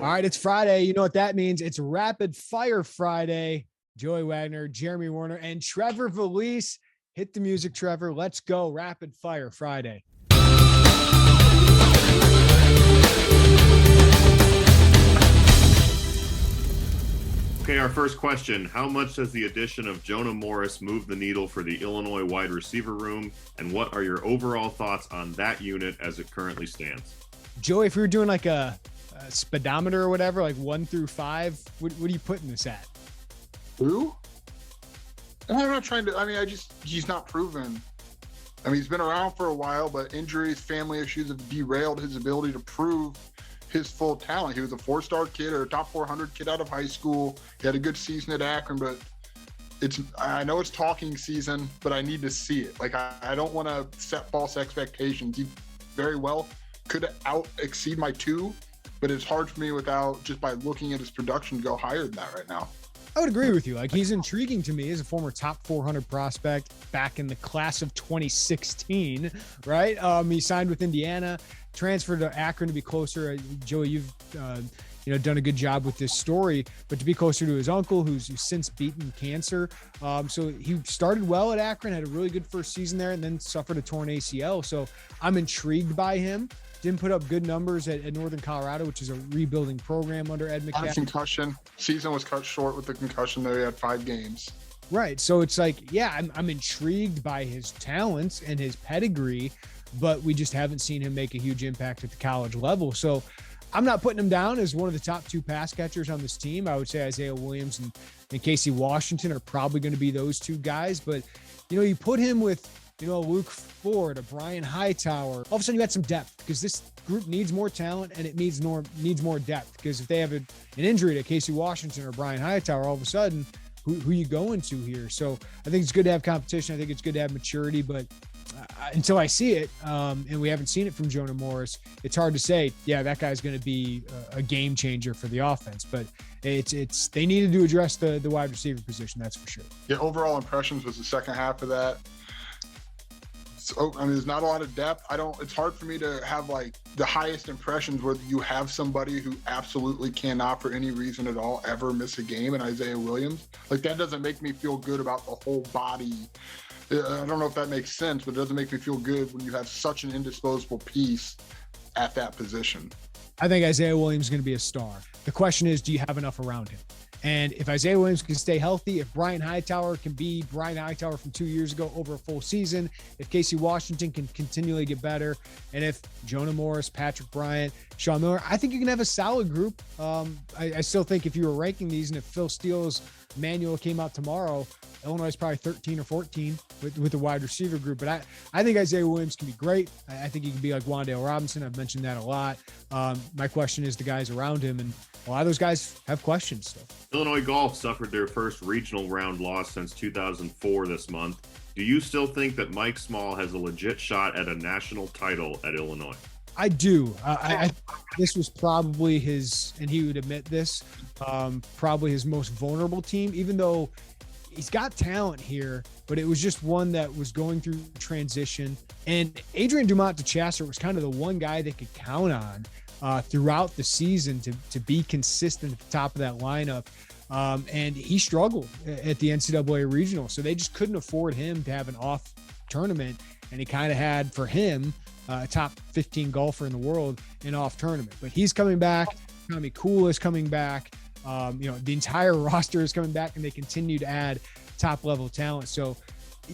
All right, it's Friday. You know what that means. It's Rapid Fire Friday. Joey Wagner, Jeremy Werner, and Trevor Vallese. Hit the music, Trevor. Let's go. Rapid Fire Friday. Okay, our first question. How much does the addition of Jonah Morris move the needle for the Illinois wide receiver room? And what are your overall thoughts on that unit as it currently stands? Joey, if we were doing like a speedometer or whatever, like 1 through 5, what are you putting this at? Who? I'm not trying to, he's not proven. He's been around for a while, but injuries, family issues have derailed his ability to prove his full talent. He was a 4-star kid or a top 400 kid out of high school. He had a good season at Akron, but I know it's talking season, but I need to see it. I don't want to set false expectations. He very well could exceed my 2, but it's hard for me without just by looking at his production to go higher than that right now. I would agree with you. He's intriguing to me as a former top 400 prospect back in the class of 2016, right? He signed with Indiana, transferred to Akron to be closer. Joey, you've done a good job with this story, but to be closer to his uncle, who's since beaten cancer. So he started well at Akron, had a really good first season there, and then suffered a torn ACL. So I'm intrigued by him. Didn't put up good numbers at Northern Colorado, which is a rebuilding program under Ed McCaffrey. Concussion. Season was cut short with the concussion, though. He had 5 games. Right. So it's I'm intrigued by his talents and his pedigree, but we just haven't seen him make a huge impact at the college level. So I'm not putting him down as one of the top 2 pass catchers on this team. I would say Isaiah Williams and Casey Washington are probably going to be those 2 guys. But, you put him with, Luke Ford, a Brian Hightower, all of a sudden you got some depth because this group needs more talent and it needs more depth, because if they have an injury to Casey Washington or Brian Hightower, all of a sudden, who you going to here? So I think it's good to have competition. I think it's good to have maturity, but until I see it, and we haven't seen it from Jonah Morris, it's hard to say, yeah, that guy's going to be a game changer for the offense. But they needed to address the wide receiver position, that's for sure. Yeah, overall impressions was the second half of that. So, there's not a lot of depth. It's hard for me to have the highest impressions where you have somebody who absolutely cannot for any reason at all ever miss a game, and Isaiah Williams. That doesn't make me feel good about the whole body. I don't know if that makes sense, but it doesn't make me feel good when you have such an indisposable piece at that position. I think Isaiah Williams is going to be a star. The question is, do you have enough around him? And if Isaiah Williams can stay healthy, if Brian Hightower can be Brian Hightower from 2 years ago over a full season, if Casey Washington can continually get better, and if Jonah Morris, Patrick Bryant, Sean Miller, I think you can have a solid group. I still think if you were ranking these, and if Phil Steele's manual came out tomorrow, Illinois is probably 13 or 14 with the wide receiver group. But I think Isaiah Williams can be great. I think he can be like Wan'Dale Robinson. I've mentioned that a lot. My question is the guys around him, and a lot of those guys have questions still. Illinois golf suffered their first regional round loss since 2004 this month. Do you still think that Mike Small has a legit shot at a national title at Illinois? I do. This was probably his, and he would admit this, probably his most vulnerable team, even though he's got talent here, but it was just one that was going through transition. And Adrian Dumont DeChasser was kind of the one guy they could count on throughout the season to be consistent at the top of that lineup. And he struggled at the NCAA regional. So they just couldn't afford him to have an off tournament. And he kind of had for him a top 15 golfer in the world in off tournament, but he's coming back. Tommy Cool is coming back. The entire roster is coming back, and they continue to add top level talent. So,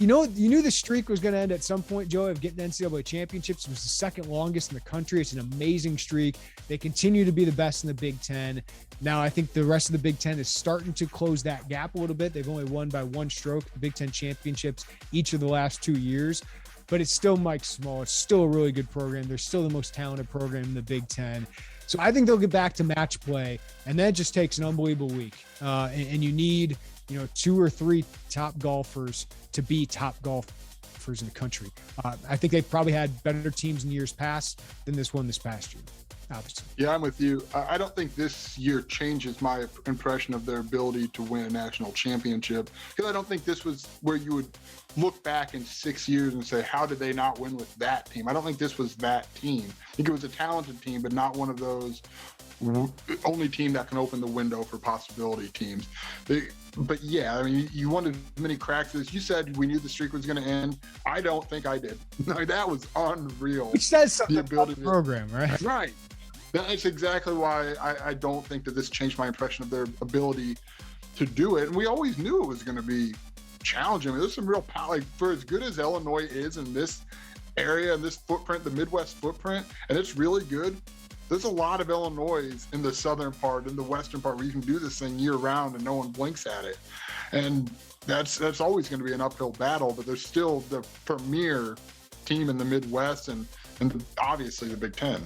you knew the streak was going to end at some point, Joe, of getting NCAA championships. It was the second longest in the country. It's an amazing streak. They continue to be the best in the Big Ten. Now, I think the rest of the Big Ten is starting to close that gap a little bit. They've only won by 1 stroke, the Big Ten championships each of the last 2 years, but it's still Mike Small. It's still a really good program. They're still the most talented program in the Big Ten. So I think they'll get back to match play, and that just takes an unbelievable week. And you need, 2 or 3 top golfers to be top golfers in the country. I think they've probably had better teams in years past than this one this past year, obviously. Yeah, I'm with you. I don't think this year changes my impression of their ability to win a national championship, because I don't think this was where you would look back in 6 years and say, how did they not win with that team? I don't think this was that team. I think it was a talented team, but not one of those only team that can open the window for possibility teams. But yeah, I mean, you wanted as many cracks as you said. We knew the streak was going to end. I don't think I did. Like, that was unreal. Which says something about the program, right? Right. That's exactly why I don't think that this changed my impression of their ability to do it. And we always knew it was going to be challenging. I mean, there's some real power. Like, for as good as Illinois is in this area and this footprint, the Midwest footprint, and it's really good. There's a lot of Illinois in the southern part and the western part where you can do this thing year round and no one blinks at it. And that's always going to be an uphill battle, but there's still the premier team in the Midwest and obviously the Big Ten.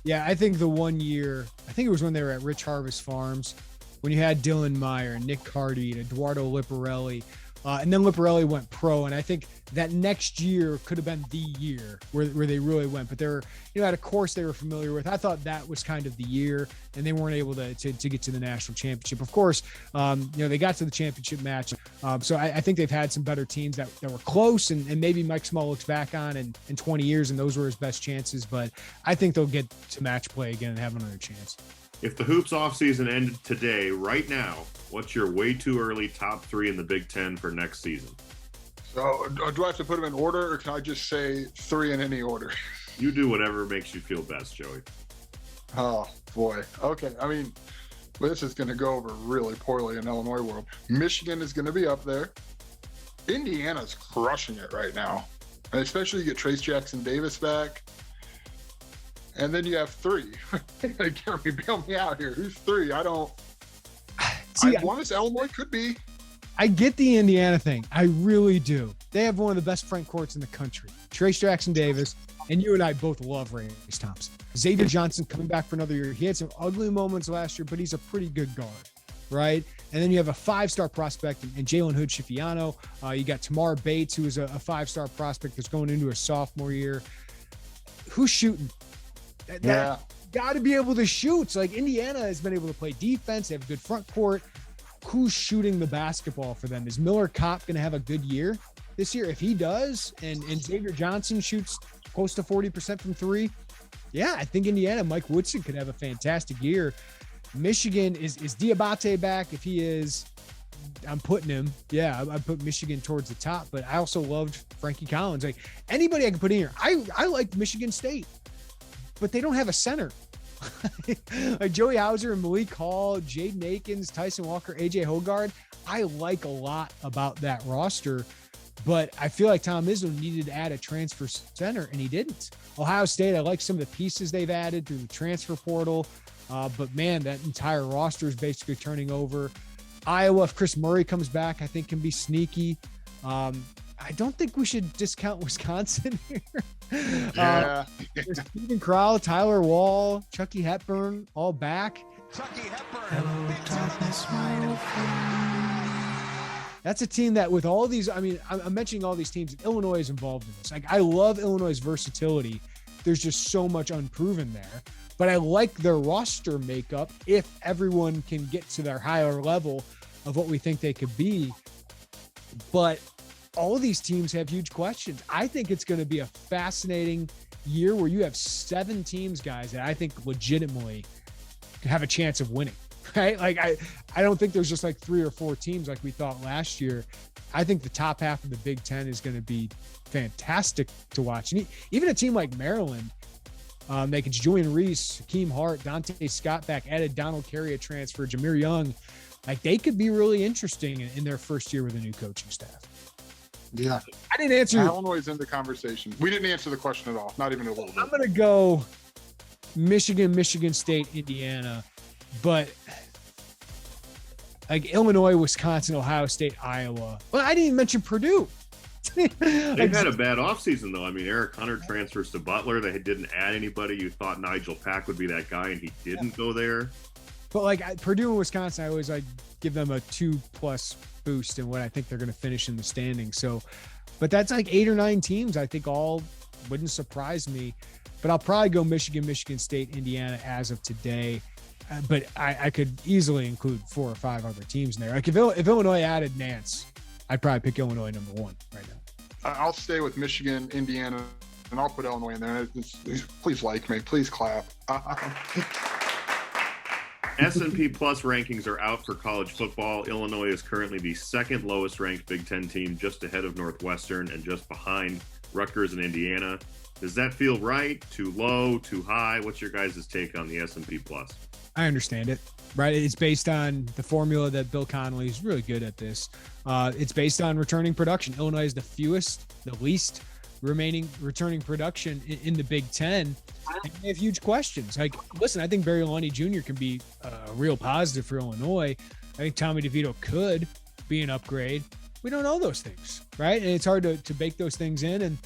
Yeah, I think the one year, I think it was when they were at Rich Harvest Farms, when you had Dylan Meyer, Nick Carty, and Eduardo Liparelli, and then Liparelli went pro, and I think that next year could have been the year where they really went. But they were, at a course they were familiar with. I thought that was kind of the year, and they weren't able to get to the national championship. Of course, they got to the championship match. So I think they've had some better teams that were close, and maybe Mike Small looks back on in 20 years, and those were his best chances. But I think they'll get to match play again and have another chance. If the hoops offseason ended today, right now, what's your way too early top 3 in the Big Ten for next season? So do I have to put them in order, or can I just say 3 in any order? You do whatever makes you feel best, Joey. Oh, boy. Okay. I mean, this is going to go over really poorly in Illinois world. Michigan is going to be up there. Indiana's crushing it right now. And especially you get Trace Jackson Davis back. And then you have 3. Jeremy, bail me out here. Who's 3? I don't. See, I want to Illinois could be. I get the Indiana thing. I really do. They have one of the best front courts in the country. Trace Jackson Davis, and you and I both love Race Thompson. Xavier Johnson coming back for another year. He had some ugly moments last year, but he's a pretty good guard, right? And then you have a 5-star prospect in Jalen Hood-Shifiano. You got Tamar Bates, who is a 5-star prospect that's going into a sophomore year. Who's shooting? Yeah. Got to be able to shoot. So, like, Indiana has been able to play defense. They have a good front court. Who's shooting the basketball for them? Is Miller Kopp going to have a good year this year? If he does, and Xavier Johnson shoots close to 40% from 3, yeah, I think Indiana, Mike Woodson could have a fantastic year. Michigan, is Diabate back? If he is, I'm putting him. Yeah, I put Michigan towards the top, but I also loved Frankie Collins. Like, anybody I can put in here. I like Michigan State, but they don't have a center. Like Joey Hauser and Malik Hall, Jaden Akins, Tyson Walker, AJ Hogard. I like a lot about that roster, but I feel like Tom Izzo needed to add a transfer center, and he didn't. Ohio State, I like some of the pieces they've added through the transfer portal, but man, that entire roster is basically turning over. Iowa, if Chris Murray comes back, I think can be sneaky. I don't think we should discount Wisconsin here. Yeah. Stephen Crowell, Tyler Wall, Chucky Hepburn, all back. Chucky Hepburn. That's a team that with all these, I mean, I'm mentioning all these teams, Illinois is involved in this. Like, I love Illinois' versatility. There's just so much unproven there. But I like their roster makeup if everyone can get to their higher level of what we think they could be. But all of these teams have huge questions. I think it's going to be a fascinating year where you have 7 teams, guys, that I think legitimately have a chance of winning, right? Like, I don't think there's just like 3 or 4 teams like we thought last year. I think the top half of the Big Ten is going to be fantastic to watch. And even a team like Maryland, like it's Julian Reese, Hakeem Hart, Dante Scott back, added Donald Carey, a transfer, Jameer Young. Like, they could be really interesting in their first year with a new coaching staff. Yeah. I didn't answer. Illinois is in the conversation. We didn't answer the question at all. Not even a little bit. I'm going to go Michigan, Michigan State, Indiana, but like Illinois, Wisconsin, Ohio State, Iowa. Well, I didn't even mention Purdue. They've had a bad offseason, though. I mean, Eric Hunter transfers to Butler. They didn't add anybody. You thought Nigel Pack would be that guy, and he didn't go there. But like Purdue and Wisconsin, I always like give them a 2+ boost in what I think they're going to finish in the standings. So, but that's like 8 or 9 teams. I think all wouldn't surprise me. But I'll probably go Michigan, Michigan State, Indiana as of today. But I could easily include 4 or 5 other teams in there. Like if Illinois added Nance, I'd probably pick Illinois number 1 right now. I'll stay with Michigan, Indiana, and I'll put Illinois in there. Please like me. Please clap. S&P Plus rankings are out for college football. Illinois is currently the second lowest ranked Big Ten team, just ahead of Northwestern and just behind Rutgers and Indiana. Does that feel right? Too low? Too high? What's your guys' take on the S&P Plus? I understand it, right? It's based on the formula that Bill Connolly is really good at this. It's based on returning production. Illinois is the least remaining returning production in the Big Ten. And they have huge questions. Like, listen, I think Barry Lundy Jr. can be a real positive for Illinois. I think Tommy DeVito could be an upgrade. We don't know those things, right? And it's hard to bake those things in. And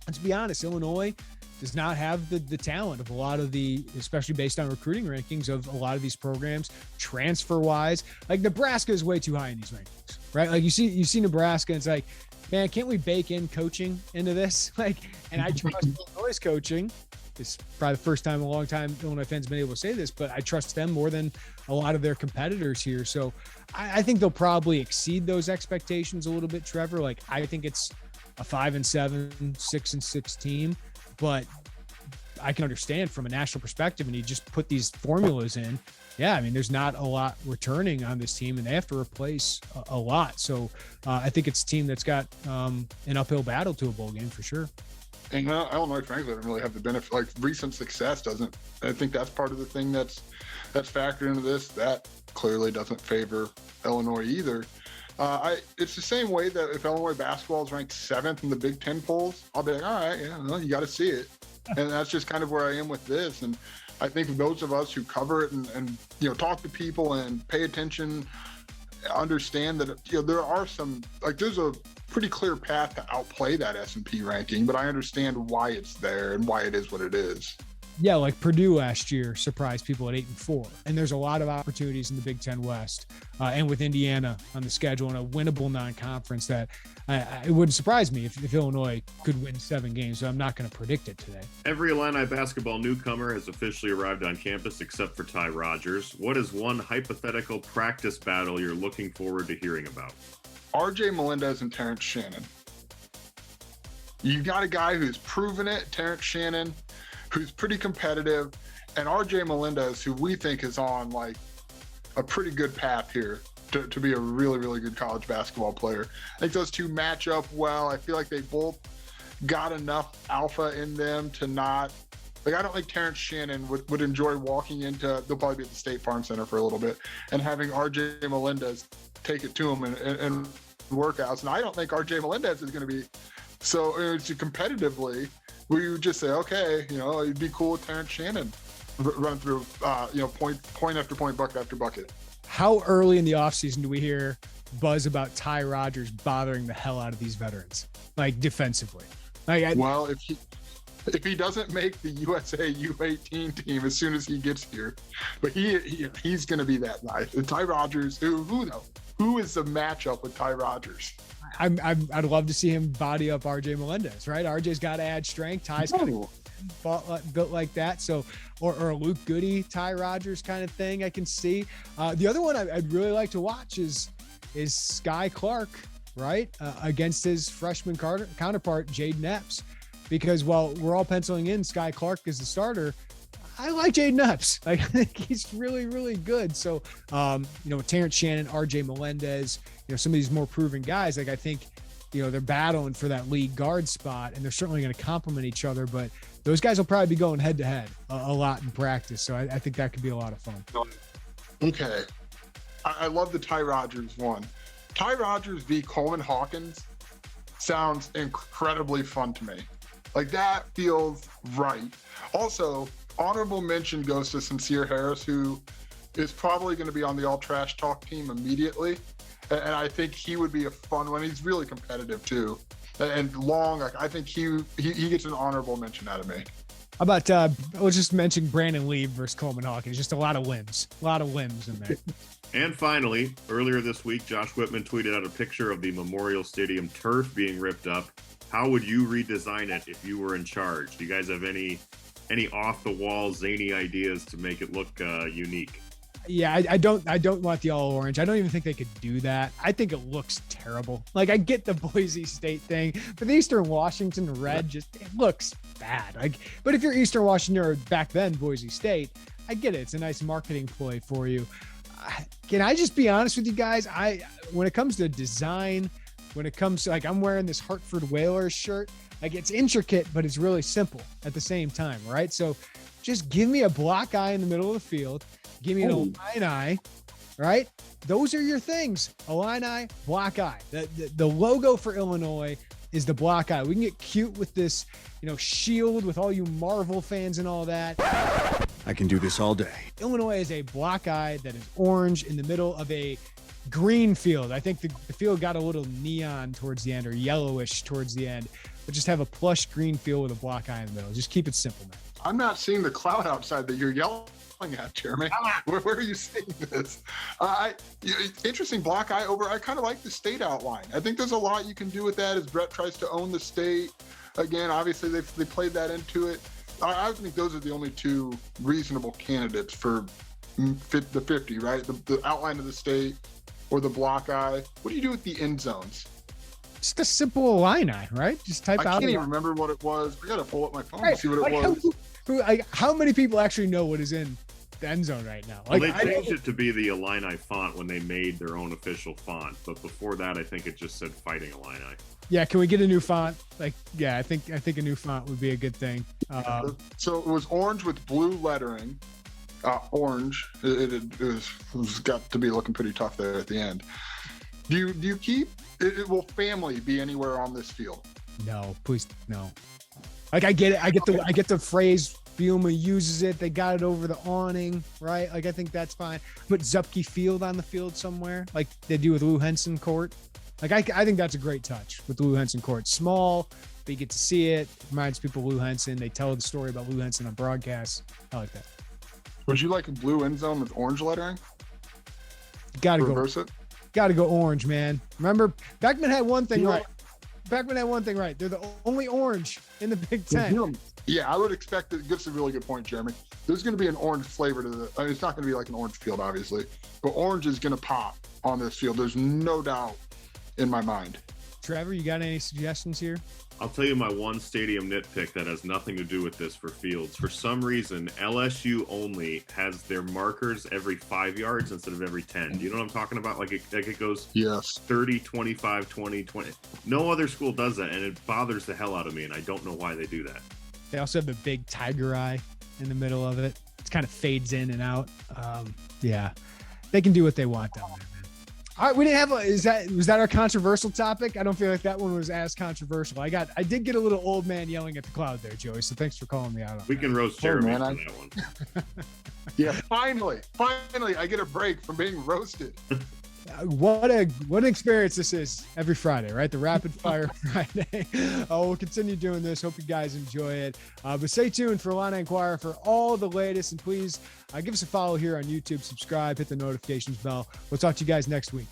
let's be honest, Illinois does not have the talent of a lot of especially based on recruiting rankings of a lot of these programs, transfer wise. Like Nebraska is way too high in these rankings, right? Like you see Nebraska, and it's like, man, can't we bake in coaching into this? Like, and I trust Illinois' coaching. It's probably the first time in a long time Illinois fans have been able to say this, but I trust them more than a lot of their competitors here. So I think they'll probably exceed those expectations a little bit, Trevor. Like, I think it's a 5-7, 6-6 team, but I can understand from a national perspective, and you just put these formulas in. Yeah, I mean, there's not a lot returning on this team, and they have to replace a lot. So I think it's a team that's got an uphill battle to a bowl game for sure. And Illinois, frankly, doesn't really have the benefit. Like, recent success doesn't. I think that's part of the thing that's factored into this. That clearly doesn't favor Illinois either. It's the same way that if Illinois basketball is ranked 7th in the Big Ten polls, I'll be like, all right, yeah, well, you got to see it. And that's just kind of where I am with this. And I think those of us who cover it and talk to people and pay attention, understand that there are some, like, there's a pretty clear path to outplay that S&P ranking, but I understand why it's there and why it is what it is. Yeah, like Purdue last year surprised people at 8-4, and there's a lot of opportunities in the Big Ten West, and with Indiana on the schedule and a winnable non-conference that it wouldn't surprise me if Illinois could win 7 games. So I'm not going to predict it today. Every Illini basketball newcomer has officially arrived on campus except for Ty Rodgers. What is one hypothetical practice battle you're looking forward to hearing about? RJ Melendez and Terrence Shannon. You got a guy who's proven it, Terrence Shannon, who's pretty competitive, and RJ Melendez, who we think is on like a pretty good path here to be a really, really good college basketball player. I think those two match up well. I feel like they both got enough alpha in them to not, like, I don't think Terrence Shannon would enjoy walking into, they'll probably be at the State Farm Center for a little bit, and having RJ Melendez take it to him and workouts. And I don't think RJ Melendez is going to be, so competitively, we would just say, okay, it'd be cool with Terrence Shannon run through, point after point, bucket after bucket. How early in the offseason do we hear buzz about Ty Rodgers bothering the hell out of these veterans, like defensively? Well, if he doesn't make the USA U18 team as soon as he gets here, but he's going to be that guy. Ty Rodgers, who is the matchup with Ty Rodgers? I'd love to see him body up RJ Melendez, right? RJ's got to add strength. Ty's kind of built like that. So, or a Luke Goody, Ty Rodgers kind of thing I can see. The other one I'd really like to watch is Sky Clark, right? Against his freshman counterpart, Jaden Epps. Because while we're all penciling in Sky Clark as the starter, I like Jaden Epps. I think he's really, really good. So, Terrence Shannon, RJ Melendez, some of these more proven guys, like, I think, they're battling for that lead guard spot, and they're certainly going to complement each other, but those guys will probably be going head to head a lot in practice. So I think that could be a lot of fun. Okay. I love the Ty Rodgers one. Ty Rodgers v. Coleman Hawkins sounds incredibly fun to me. Like, that feels right. Also, honorable mention goes to Sincere Harris, who is probably going to be on the All Trash Talk team immediately. And I think he would be a fun one. He's really competitive too. And long, like, I think he gets an honorable mention out of me. How about, let's just mention Brandon Lee versus Coleman Hawkins. Just a lot of limbs in there. And finally, earlier this week, Josh Whitman tweeted out a picture of the Memorial Stadium turf being ripped up. How would you redesign it if you were in charge? Do you guys have any off-the-wall zany ideas to make it look unique? Yeah, I don't want the all orange. I don't even think they could do that. I think it looks terrible. Like, I get the Boise State thing, but the Eastern Washington red it looks bad. Like, but if you're Eastern Washington or back then Boise State, I get it. It's a nice marketing ploy for you. Can I just be honest with you guys? When it comes to design, when it comes to, like, I'm wearing this Hartford Whalers shirt, like, it's intricate, but it's really simple at the same time, right? So just give me a block eye in the middle of the field. Give me an Illini, right? Those are your things. Illini, block eye. The logo for Illinois is the block eye. We can get cute with this, shield with all you Marvel fans and all that. I can do this all day. Illinois is a block eye that is orange in the middle of a green field. I think the field got a little neon towards the end, or yellowish towards the end, but just have a plush green field with a block eye in the middle. Just keep it simple, man. I'm not seeing the cloud outside that you're yelling at, Jeremy. Where are you seeing this? Interesting block eye over. I kind of like the state outline. I think there's a lot you can do with that as Brett tries to own the state. Again, obviously they played that into it. I think those are the only two reasonable candidates for the 50, right? The outline of the state or the block eye. What do you do with the end zones? Just a simple Illini, right? Just type out. I can't even remember what it was. I got to pull up my phone to see what it was. How many people actually know what is in the end zone right now? Well, they changed it to be the Illini font when they made their own official font, but before that, I think it just said Fighting Illini. Yeah, can we get a new font? I think a new font would be a good thing. So it was orange with blue lettering. Orange. It was got to be looking pretty tough there at the end. Do you keep? Will family be anywhere on this field? No, please no. Like, I get it. I get the phrase. Bielma uses it. They got it over the awning, right? Like, I think that's fine. Put Zupke Field on the field somewhere, like they do with Lou Henson Court. Like, I think that's a great touch with Lou Henson Court. Small, but you get to see it. Reminds people of Lou Henson. They tell the story about Lou Henson on broadcasts. I like that. Would you like a blue end zone with orange lettering? Gotta reverse it. Gotta go orange, man. Remember, Beckman had one thing right. Beckman had one thing right. They're the only orange in the Big Ten. Yeah, I would expect that. That's a really good point, Jeremy. There's going to be an orange flavor to the. I mean, it's not going to be like an orange field, obviously, but orange is going to pop on this field. There's no doubt in my mind. Trevor, you got any suggestions here? I'll tell you my one stadium nitpick that has nothing to do with this for fields. For some reason, LSU only has their markers every 5 yards instead of every 10. Do you know what I'm talking about? Like it goes 30, 25, 20, 20. No other school does that, and it bothers the hell out of me, and I don't know why they do that. They also have the big tiger eye in the middle of it. It kind of fades in and out. Yeah, they can do what they want down there, man. All right, we didn't have was that our controversial topic? I don't feel like that one was as controversial. I did get a little old man yelling at the cloud there, Joey. So thanks for calling me out on We can roast Jeremy for that one. Yeah, finally, I get a break from being roasted. What an experience this is every Friday, right? The Rapid Fire Friday. We'll continue doing this. Hope you guys enjoy it. But stay tuned for Illini Inquirer for all the latest. And please give us a follow here on YouTube. Subscribe, hit the notifications bell. We'll talk to you guys next week.